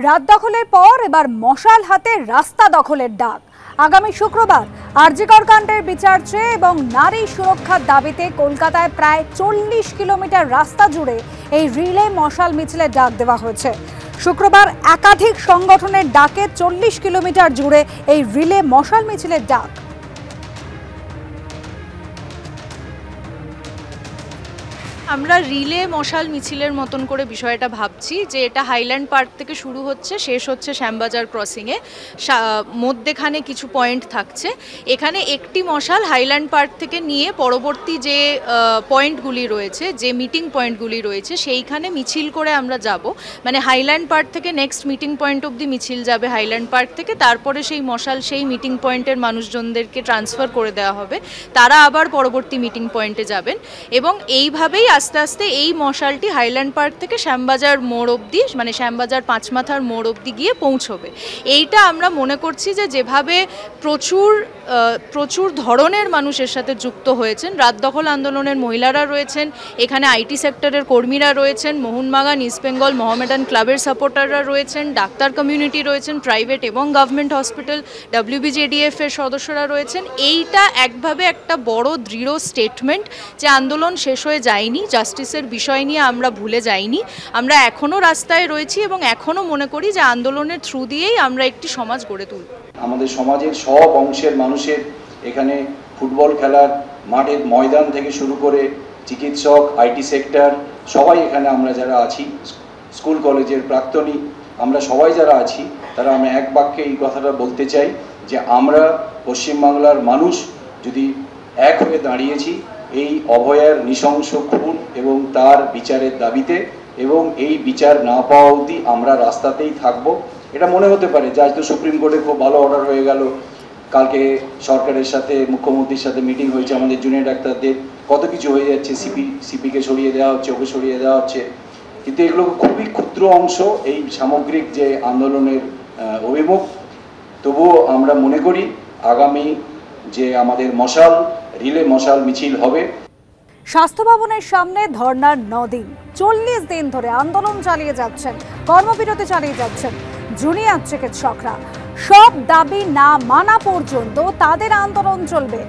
রাত দখলের পর এবার মশাল হাতে রাস্তা দখলের ডাক। আগামী শুক্রবার আরজিকর কাণ্ডের বিচার চেয়ে এবং নারী সুরক্ষার দাবিতে কলকাতায় প্রায় 40 কিলোমিটার রাস্তা জুড়ে এই রিলে মশাল মিছিলের ডাক দেওয়া হয়েছে। শুক্রবার একাধিক সংগঠনের ডাকে 40 কিলোমিটার জুড়ে এই রিলে মশাল মিছিলের ডাক। আমরা রিলে মশাল মিছিলের মতন করে বিষয়টা ভাবছি যে এটা হাইল্যান্ড পার্ক থেকে শুরু হচ্ছে, শেষ হচ্ছে শ্যামবাজার ক্রসিংয়ে, মধ্যেখানে কিছু পয়েন্ট থাকছে। এখানে একটি মশাল হাইল্যান্ড পার্ক থেকে নিয়ে পরবর্তী যে পয়েন্টগুলি রয়েছে, যে মিটিং পয়েন্টগুলি রয়েছে, সেইখানে মিছিল করে আমরা যাব। মানে হাইল্যান্ড পার্ক থেকে নেক্সট মিটিং পয়েন্ট অবধি মিছিল যাবে হাইল্যান্ড পার্ক থেকে, তারপরে সেই মশাল সেই মিটিং পয়েন্টের মানুষজনদেরকে ট্রান্সফার করে দেওয়া হবে, তারা আবার পরবর্তী মিটিং পয়েন্টে যাবেন এবং এইভাবেই আস্তে আস্তে এই মশালটি হাইল্যান্ড পার্ক থেকে শ্যামবাজার মোড় অবধি, মানে শ্যামবাজার পাঁচমাথার মোড় অবধি গিয়ে পৌঁছবে। এইটা আমরা মনে করছি যে যেভাবে প্রচুর ধরনের মানুষের সাথে যুক্ত হয়েছেন, রাত দখল আন্দোলনের মহিলারা রয়েছেন, এখানে আইটি সেক্টরের কর্মীরা রয়েছেন, মোহনবাগান, ইস্ট বেঙ্গল, মোহামেডান ক্লাবের সাপোর্টাররা রয়েছেন, ডাক্তার কমিউনিটি রয়েছেন, প্রাইভেট এবং গভর্নমেন্ট হসপিটাল, WBJDF এর সদস্যরা রয়েছেন। এইটা একভাবে একটা বড় দৃঢ় স্টেটমেন্ট যে আন্দোলন শেষ হয়ে যায়নি, জাস্টিসের বিষয় নিয়ে আমরা ভুলে যাইনি, আমরা এখনও রাস্তায় রয়েছি এবং এখনও মনে করি যে আন্দোলনের থ্রু দিয়েই আমরা একটি সমাজ গড়ে তুলব। আমাদের সমাজের সব অংশের মানুষের এখানে ফুটবল খেলার মাঠের ময়দান থেকে শুরু করে চিকিৎসক, আইটি সেক্টর, সবাই এখানে আমরা যারা আছি, স্কুল কলেজের প্রাক্তনী, আমরা সবাই যারা আছি, তারা আমরা এক বাক্যে এই কথাটা বলতে চাই যে আমরা পশ্চিমবাংলার মানুষ যদি এক হয়ে দাঁড়িয়েছি এই অভয়ার নৃশংস খুন এবং তার বিচারের দাবিতে, এবং এই বিচার না পাওয়া অবধি আমরা রাস্তাতেই থাকবো। এটা মনে হতে পারে যে আজ তো সুপ্রিম কোর্টে খুব ভালো অর্ডার হয়ে গেল, কালকে সরকারের সাথে মুখ্যমন্ত্রীর সাথে মিটিং হয়েছে, আমাদের জুনিয়র ডাক্তারদের কত কিছু হয়ে যাচ্ছে, সিপিকে সরিয়ে দেওয়া হচ্ছে, ওকে সরিয়ে দেওয়া হচ্ছে, কিন্তু এগুলো খুবই ক্ষুদ্র অংশ এই সামগ্রিক যে আন্দোলনের অভিমুখ। তবুও আমরা মনে করি আগামী যে আমাদের রিলে মশাল মিছিল হবে। স্বাস্থ্য ভবনের সামনে ধর্নার 9 দিন, 40 দিন ধরে আন্দোলন চালিয়ে যাচ্ছেন, কর্মবিরতি চালিয়ে যাচ্ছেন জুনিয়র চিকিৎসকরা। সব দাবি না মানা পর্যন্ত তাদের আন্দোলন চলবে।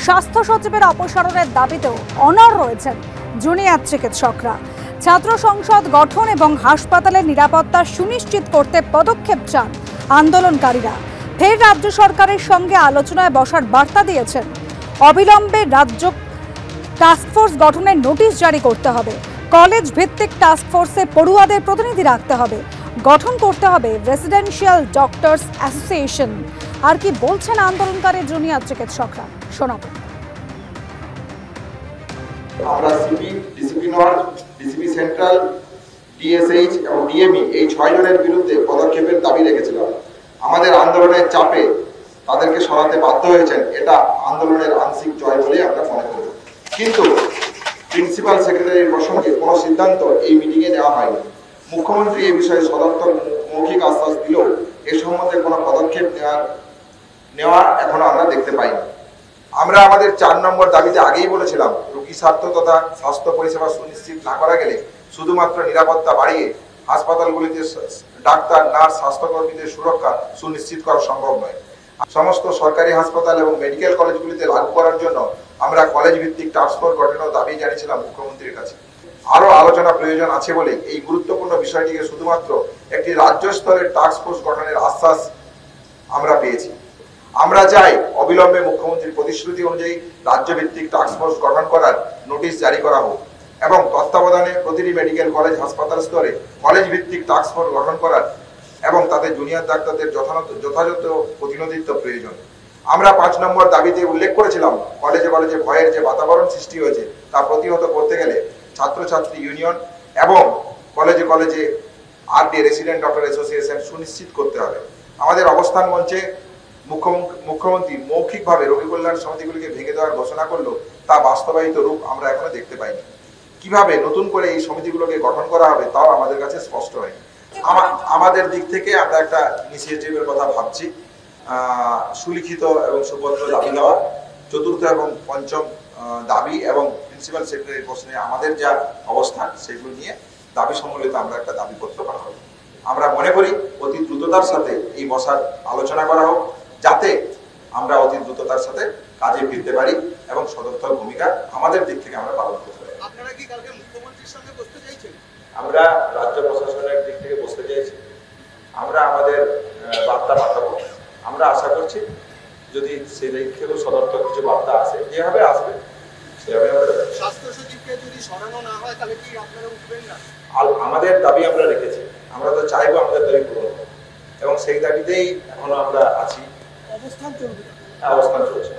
স্বাস্থ্য সচিবের অপসারণের দাবিতেও অনড় রয়েছেন জুনিয়র চিকিৎসকরা। ছাত্র সংসদ গঠন এবং হাসপাতালের নিরাপত্তা সুনিশ্চিত করতে পদক্ষেপ চান আন্দোলনকারীরা। ফের রাজ্য সরকারের সঙ্গে আলোচনায় বসার বার্তা দিয়েছেন। অবিলম্বে রাজ্য টাস্কফোর্স গঠনের নোটিশ জারি করতে হবে। কলেজ ভিত্তিক টাস্কফোর্সে পড়ুয়াদের প্রতিনিধি রাখতে হবে। গঠন করতে হবে রেসিডেন্সিয়াল ডক্টরস অ্যাসোসিয়েশন। আর কি বলছেন আন্দোলনকারী জুনিয়র চিকিৎসকরা, শোনাবো। আমরা CP, DCP north, DCP central, DSH এবং ডিএমই এই 6 জনের বিরুদ্ধে পদক্ষেপের দাবি রেখেছিলাম। আমাদের আন্দোলনের চাপে তাদেরকে সরাতে বাধ্য হয়েছেন, এটা আন্দোলনের আংশিক জয় বলে আমরা মনে করি। কিন্তু প্রিন্সিপাল সেক্রেটারির প্রসঙ্গে কোনো সিদ্ধান্ত এই মিটিংয়ে নেওয়া হয়নি। মুখ্যমন্ত্রী এই বিষয়ে সদর্থক মৌখিক আশ্বাস দিলেও এ সম্বন্ধে কোনো পদক্ষেপ নেওয়া এখনো আমরা দেখতে পাইনি। আমরা আমাদের 4 নম্বর দাবিতে আগেই বলেছিলাম, রোগী স্বার্থ তথা স্বাস্থ্য পরিষেবা সুনিশ্চিত না করা গেলে শুধুমাত্র নিরাপত্তা বাড়িয়ে হাসপাতালগুলিতে ডাক্তার, নার্স, স্বাস্থ্যকর্মীদের সুরক্ষা সুনিশ্চিত করা সম্ভব নয়। সমস্ত সরকারি হাসপাতাল এবং মেডিকেল কলেজগুলিতে লাগু করার জন্য আমরা কলেজ ভিত্তিক টাস্কফোর্স গঠনের দাবি জানিয়েছিলাম মুখ্যমন্ত্রীর কাছে। আরো আলোচনা প্রয়োজন আছে বলে এই গুরুত্বপূর্ণ বিষয়টিকে শুধুমাত্র একটি রাজ্য স্তরের টাস্কফোর্স গঠনের আশ্বাস আমরা পেয়েছি। আমরা চাই অবিলম্বে মুখ্যমন্ত্রীর প্রতিশ্রুতি অনুযায়ী রাজ্য ভিত্তিক টাস্কফোর্স গঠন করার নোটিশ জারি করা হোক এবং তত্ত্বাবধানে প্রতিটি মেডিকেল কলেজ, হাসপাতাল স্তরে কলেজ ভিত্তিক টাস্কফোর্স গঠন করার এবং তাতে জুনিয়র ডাক্তারদের যথাযথ প্রতিনিধিত্ব প্রয়োজন। আমরা 5 নম্বর দাবিতে উল্লেখ করেছিলাম, কলেজে কলেজে ভয়ের যে বাতাবরণ সৃষ্টি হয়েছে তা প্রতিহত করতে গেলে ছাত্রছাত্রী ইউনিয়ন এবং কলেজে কলেজে আরটি রেসিডেন্ট ডক্টর অ্যাসোসিয়েশন সুনিশ্চিত করতে হবে। আমাদের অবস্থান মঞ্চে মুখ্যমন্ত্রী মৌখিকভাবে রোগী কল্যাণ সমিতিগুলিকে ভেঙে দেওয়ার ঘোষণা করলো, তা বাস্তবায়িত রূপ আমরা এখনো দেখতে পাইনি। কিভাবে নতুন করে এই সমিতিগুলোকে গঠন করা হবে তাও আমাদের কাছে স্পষ্ট হয়নি। আমাদের দিক থেকে আমরা একটা ইনিশিয়েটিভের কথা ভাবছি, সুলিখিত এবং সুপত্র দাবি দেওয়া, 4র্থ এবং 5ম দাবি এবং প্রিন্সিপাল সেক্রেটারির প্রশ্নে আমাদের যা অবস্থান সেগুলো নিয়ে দাবি সম্বলিত আমরা একটা দাবিপত্র পাঠাবো। আমরা মনে করি অতি দ্রুততার সাথে এই বসার আলোচনা করা হোক, যাতে আমরা অতি দ্রুততার সাথে কাজে ফিরতে পারি এবং সদর্থক ভূমিকা আমাদের দিক থেকে আমরা পালন করতে পারি। আপনারা কি কালকে মুখ্যমন্ত্রীর সঙ্গে বসতে চাইছেন? আমরা রাজ্য প্রশাসনের দিক থেকে বসতে চাইছি, আমরা আমাদের বার্তা পাঠাবো। আমরা আশা করছি যদি সেই দিক থেকে সদর্থক কিছু বার্তা আসে, যেভাবে আসবে সেভাবে আমরা স্বাস্থ্য সচিবকে যদি সরানো না হয় তাহলে কি আপনারা উঠবেন না? আমাদের দাবি আমরা রেখেছি, আমরা তো চাইবো আমাদের দাবি পূরণ হোক এবং সেই দাবিতেই এখনো আমরা আছি। অবস্থান চলবে, অবস্থান চলছে।